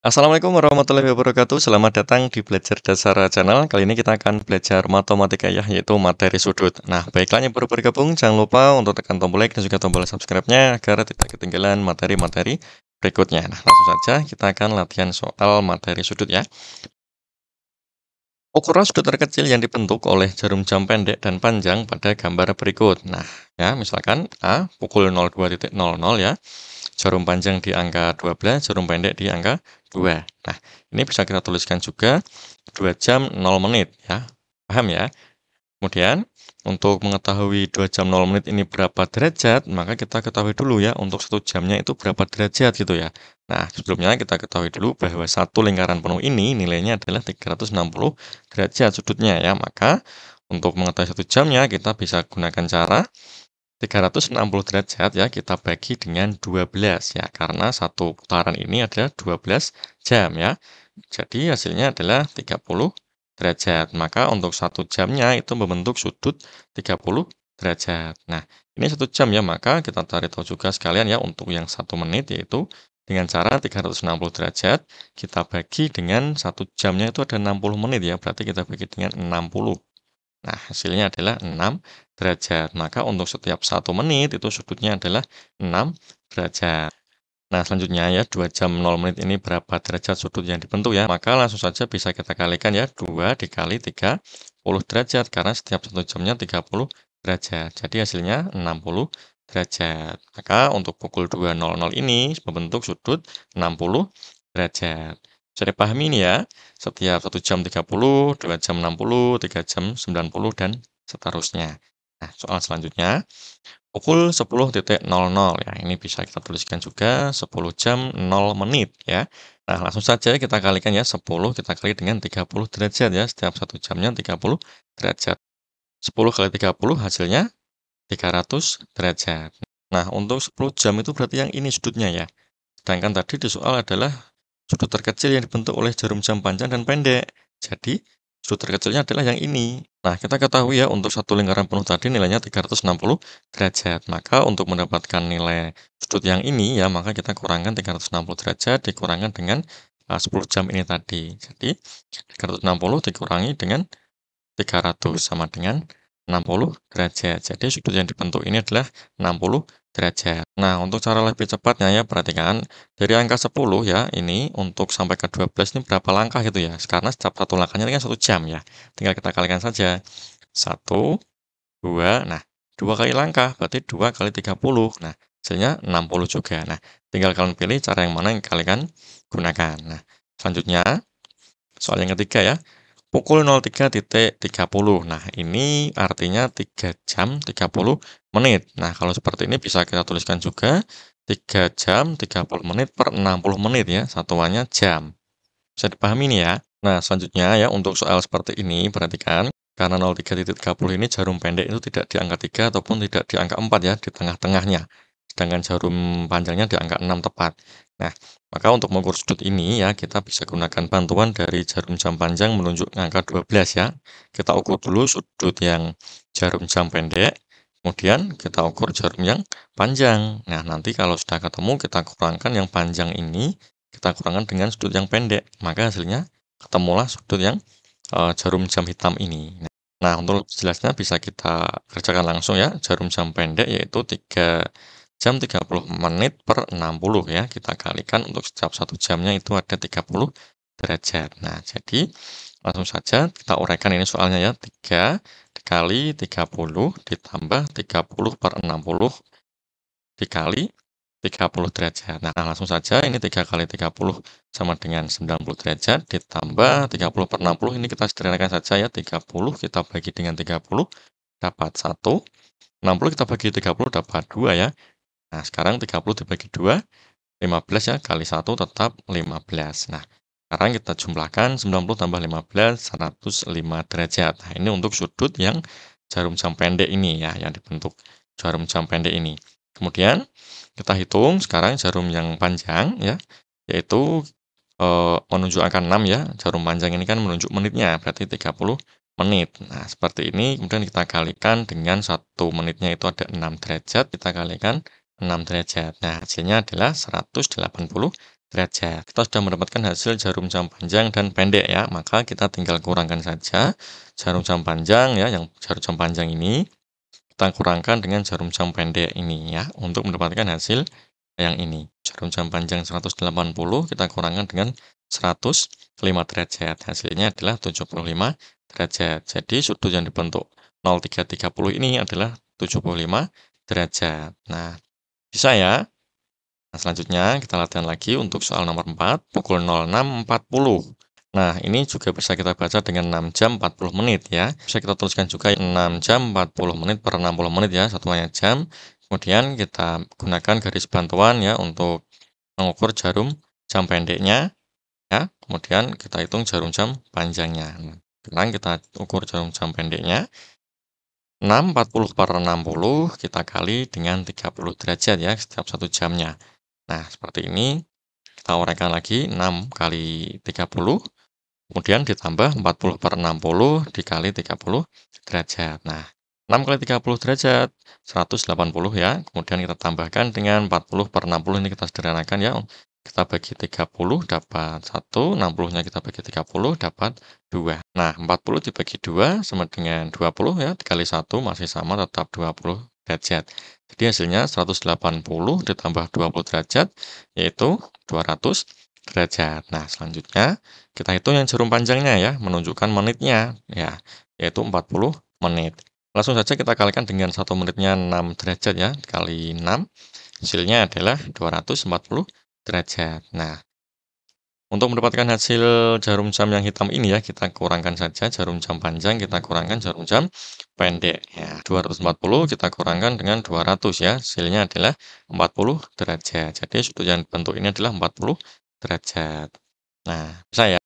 Assalamualaikum warahmatullahi wabarakatuh. Selamat datang di Belajar Dasar Channel. Kali ini kita akan belajar matematika ya, yaitu materi sudut. Nah, baiklah yang baru bergabung, jangan lupa untuk tekan tombol like dan juga tombol subscribe-nya agar tidak ketinggalan materi-materi berikutnya. Nah, langsung saja kita akan latihan soal materi sudut ya. Ukuran sudut terkecil yang dibentuk oleh jarum jam pendek dan panjang pada gambar berikut. Nah, ya, misalkan A pukul 02.00 ya. Jarum panjang di angka 12, jarum pendek di angka 2. Nah, ini bisa kita tuliskan juga 2 jam 0 menit ya. Paham ya? Kemudian, untuk mengetahui 2 jam 0 menit ini berapa derajat, maka kita ketahui dulu ya, untuk 1 jamnya itu berapa derajat gitu ya. Nah, sebelumnya kita ketahui dulu bahwa satu lingkaran penuh ini nilainya adalah 360 derajat sudutnya ya. Maka, untuk mengetahui 1 jamnya, kita bisa gunakan cara 360 derajat ya, kita bagi dengan 12 ya, karena satu putaran ini adalah 12 jam ya. Jadi hasilnya adalah 30 derajat. Maka untuk 1 jamnya itu membentuk sudut 30 derajat. Nah, ini 1 jam ya, maka kita cari tahu juga sekalian ya untuk yang 1 menit, yaitu dengan cara 360 derajat, kita bagi dengan 1 jamnya itu ada 60 menit ya, berarti kita bagi dengan 60. Nah, hasilnya adalah 6 derajat. Maka untuk setiap 1 menit itu sudutnya adalah 6 derajat. Nah, selanjutnya ya, 2 jam 0 menit ini berapa derajat sudut yang dibentuk ya? Maka langsung saja bisa kita kalikan ya, 2 dikali 30 derajat. Karena setiap 1 jamnya 30 derajat. Jadi hasilnya 60 derajat. Maka untuk pukul 2.00 ini membentuk sudut 60 derajat. Bisa dipahami ini ya, setiap 1 jam 30, 2 jam 60, 3 jam 90, dan seterusnya. Nah, soal selanjutnya, pukul 10.00 ya, ini bisa kita tuliskan juga 10 jam 0 menit ya. Nah, langsung saja kita kalikan ya, 10 kita kali dengan 30 derajat ya, setiap 1 jamnya 30 derajat. 10 kali 30 hasilnya 300 derajat. Nah, untuk 10 jam itu berarti yang ini sudutnya ya. Sedangkan tadi di soal adalah sudut terkecil yang dibentuk oleh jarum jam panjang dan pendek. Jadi, sudut terkecilnya adalah yang ini. Nah, kita ketahui ya, untuk satu lingkaran penuh tadi nilainya 360 derajat. Maka untuk mendapatkan nilai sudut yang ini ya, maka kita kurangkan 360 derajat dikurangkan dengan 10 jam ini tadi. Jadi, 360 dikurangi dengan 300 sama dengan 60 derajat. Jadi sudut yang dibentuk ini adalah 60 derajat. Nah, untuk cara lebih cepatnya ya, perhatikan dari angka 10 ya, ini untuk sampai ke 12 ini berapa langkah gitu ya. Karena setiap satu langkahnya ini kan 1 jam ya. Tinggal kita kalikan saja. 1, 2, nah 2 kali langkah, berarti 2 kali 30. Nah, hasilnya 60 juga. Nah, tinggal kalian pilih cara yang mana yang kalian gunakan. Nah, selanjutnya, soal yang ketiga ya. Pukul 03.30. Nah, ini artinya 3 jam 30 menit. Nah, kalau seperti ini bisa kita tuliskan juga 3 jam 30 menit per 60 menit ya, satuannya jam. Bisa dipahami ini ya? Nah, selanjutnya ya, untuk soal seperti ini, perhatikan. Karena 03.30 ini jarum pendek itu tidak di angka 3 ataupun tidak di angka 4 ya, di tengah-tengahnya. Sedangkan jarum panjangnya di angka 6 tepat. Nah, maka untuk mengukur sudut ini ya, kita bisa gunakan bantuan dari jarum jam panjang menunjuk angka 12 ya. Kita ukur dulu sudut yang jarum jam pendek, kemudian kita ukur jarum yang panjang. Nah, nanti kalau sudah ketemu, kita kurangkan yang panjang ini, kita kurangkan dengan sudut yang pendek. Maka hasilnya ketemulah sudut yang jarum jam hitam ini. Nah, untuk lebih jelasnya bisa kita kerjakan langsung ya, jarum jam pendek yaitu 3 jam 30 menit per 60 ya. Kita kalikan untuk setiap 1 jamnya itu ada 30 derajat. Nah, jadi langsung saja kita uraikan ini soalnya ya. 3 dikali 30 ditambah 30 per 60 dikali 30 derajat. Nah, langsung saja ini 3 kali 30 sama dengan 90 derajat ditambah 30 per 60 ini kita sederhanakan saja ya. 30 kita bagi dengan 30 dapat 1. 60 kita bagi 30 dapat 2 ya. Nah, sekarang 30 dibagi 2, 15 ya, kali 1 tetap 15. Nah, sekarang kita jumlahkan 90 tambah 15, 105 derajat. Nah, ini untuk sudut yang jarum jam pendek ini ya, yang dibentuk jarum jam pendek ini. Kemudian, kita hitung sekarang jarum yang panjang ya, yaitu menunjuk angka 6 ya. Jarum panjang ini kan menunjuk menitnya, berarti 30 menit. Nah, seperti ini, kemudian kita kalikan dengan 1 menitnya itu ada 6 derajat, kita kalikan 6 derajat. Nah, hasilnya adalah 180 derajat. Kita sudah mendapatkan hasil jarum jam panjang dan pendek ya, maka kita tinggal kurangkan saja jarum jam panjang ya, yang jarum jam panjang ini kita kurangkan dengan jarum jam pendek ini ya, untuk mendapatkan hasil yang ini. Jarum jam panjang 180 kita kurangkan dengan 105 derajat. Hasilnya adalah 75 derajat. Jadi sudut yang dibentuk 0330 ini adalah 75 derajat. Nah, bisa ya? Nah, selanjutnya kita latihan lagi untuk soal nomor 4, pukul 06.40. Nah, ini juga bisa kita baca dengan 6 jam 40 menit ya. Bisa kita tuliskan juga 6 jam 40 menit per 60 menit ya, satuannya jam. Kemudian kita gunakan garis bantuan ya untuk mengukur jarum jam pendeknya ya. Kemudian kita hitung jarum jam panjangnya. Nah, sekarang kita ukur jarum jam pendeknya. 6.40 per 60 kita kali dengan 30 derajat ya setiap 1 jamnya. Nah, seperti ini. Kita uraikan lagi 6 kali 30, kemudian ditambah 40 per 60 dikali 30 derajat. Nah, 6 kali 30 derajat, 180 ya. Kemudian kita tambahkan dengan 40 per 60, ini kita sederhanakan ya. Kita bagi 30 dapat 1, 60-nya kita bagi 30 dapat 2. Nah, 40 dibagi 2 sama dengan 20 ya, dikali 1 masih sama tetap 20 derajat. Jadi hasilnya 180 ditambah 20 derajat, yaitu 200 derajat. Nah, selanjutnya kita hitung yang jarum panjangnya ya, menunjukkan menitnya ya, yaitu 40 menit. Langsung saja kita kalikan dengan 1 menitnya 6 derajat ya, dikali 6, hasilnya adalah 240 derajat. Nah, untuk mendapatkan hasil jarum jam yang hitam ini ya, kita kurangkan saja jarum jam panjang, kita kurangkan jarum jam pendek. Ya, 240 kita kurangkan dengan 200 ya, hasilnya adalah 40 derajat. Jadi sudut yang dibentuk ini adalah 40 derajat. Nah, bisa ya?